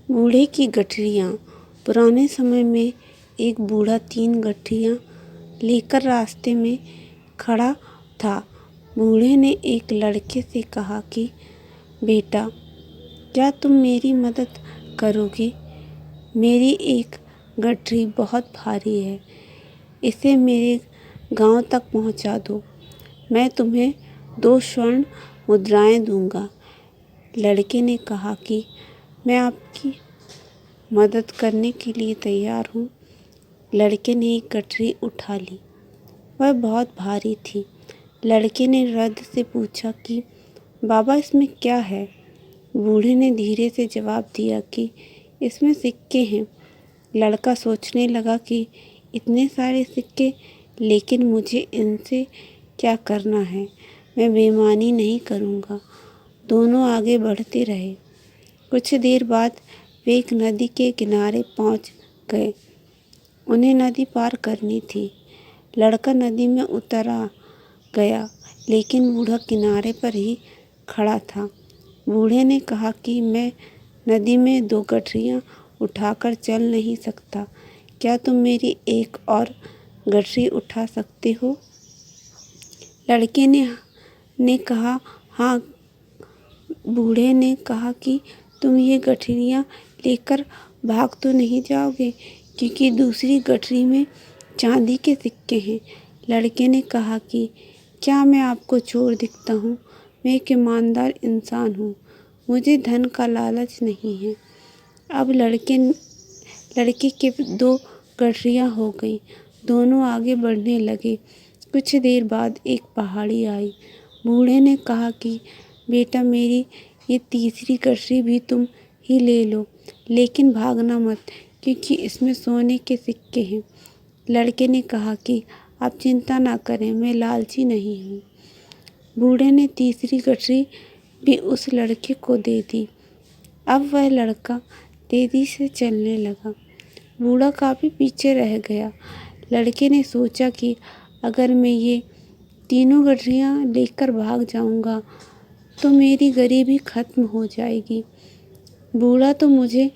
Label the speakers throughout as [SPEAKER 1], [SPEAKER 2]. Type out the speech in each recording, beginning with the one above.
[SPEAKER 1] बूढ़े की गठरियाँ। पुराने समय में एक बूढ़ा 3 गठरियाँ लेकर रास्ते में खड़ा था। बूढ़े ने एक लड़के से कहा कि बेटा, क्या तुम मेरी मदद करोगे? मेरी एक गठरी बहुत भारी है, इसे मेरे गांव तक पहुंचा दो। मैं तुम्हें 2 स्वर्ण मुद्राएं दूंगा। लड़के ने कहा कि मैं आपकी मदद करने के लिए तैयार हूँ। लड़के ने एक गठरी उठा ली। वह बहुत भारी थी। लड़के ने वृद्ध से पूछा कि बाबा, इसमें क्या है? बूढ़े ने धीरे से जवाब दिया कि इसमें सिक्के हैं। लड़का सोचने लगा कि इतने सारे सिक्के, लेकिन मुझे इनसे क्या करना है? मैं बेईमानी नहीं करूँगा। दोनों आगे बढ़ते रहे। कुछ देर बाद वे एक नदी के किनारे पहुँच गए। उन्हें नदी पार करनी थी। लड़का नदी में उतर आ गया, लेकिन बूढ़ा किनारे पर ही खड़ा था। बूढ़े ने कहा कि मैं नदी में 2 गठरियाँ उठाकर चल नहीं सकता। क्या तुम मेरी एक और गठरी उठा सकते हो? लड़के ने कहा, हाँ। बूढ़े ने कहा कि तुम ये गठरियाँ लेकर भाग तो नहीं जाओगे, क्योंकि दूसरी गठरी में चांदी के सिक्के हैं। लड़के ने कहा कि क्या मैं आपको चोर दिखता हूँ? मैं एक ईमानदार इंसान हूँ। मुझे धन का लालच नहीं है। अब लड़के के 2 गठरियाँ हो गई। दोनों आगे बढ़ने लगे। कुछ देर बाद एक पहाड़ी आई। बूढ़े ने कहा कि बेटा, मेरी ये तीसरी गठरी भी तुम ही ले लो, लेकिन भागना मत, क्योंकि इसमें सोने के सिक्के हैं। लड़के ने कहा कि आप चिंता ना करें, मैं लालची नहीं हूँ। बूढ़े ने तीसरी गठरी भी उस लड़के को दे दी। अब वह लड़का तेजी से चलने लगा। बूढ़ा काफ़ी पीछे रह गया। लड़के ने सोचा कि अगर मैं ये तीनों गठरियाँ लेकर भाग जाऊँगा तो मेरी गरीबी खत्म हो जाएगी। बूढ़ा तो मुझे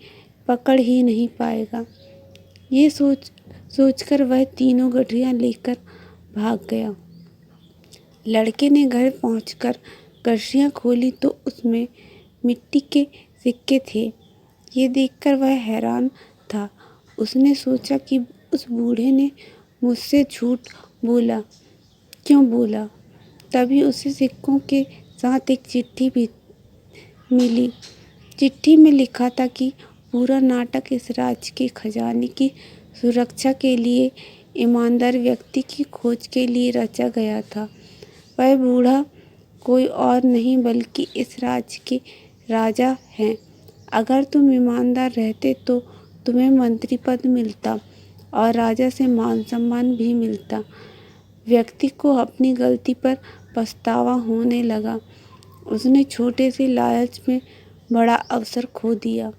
[SPEAKER 1] पकड़ ही नहीं पाएगा। ये सोचकर वह तीनों गठरियाँ लेकर भाग गया। लड़के ने घर पहुंचकर गठरियाँ खोली तो उसमें मिट्टी के सिक्के थे। ये देखकर वह हैरान था। उसने सोचा कि उस बूढ़े ने मुझसे झूठ क्यों बोला। तभी उसे सिक्कों के साथ एक चिट्ठी भी मिली। चिट्ठी में लिखा था कि पूरा नाटक इस राज्य के खजाने की सुरक्षा के लिए ईमानदार व्यक्ति की खोज के लिए रचा गया था। वह बूढ़ा कोई और नहीं बल्कि इस राज्य के राजा हैं। अगर तुम ईमानदार रहते तो तुम्हें मंत्री पद मिलता और राजा से मान सम्मान भी मिलता। व्यक्ति को अपनी गलती पर पछतावा होने लगा। उसने छोटे से लालच में बड़ा अवसर खो दिया।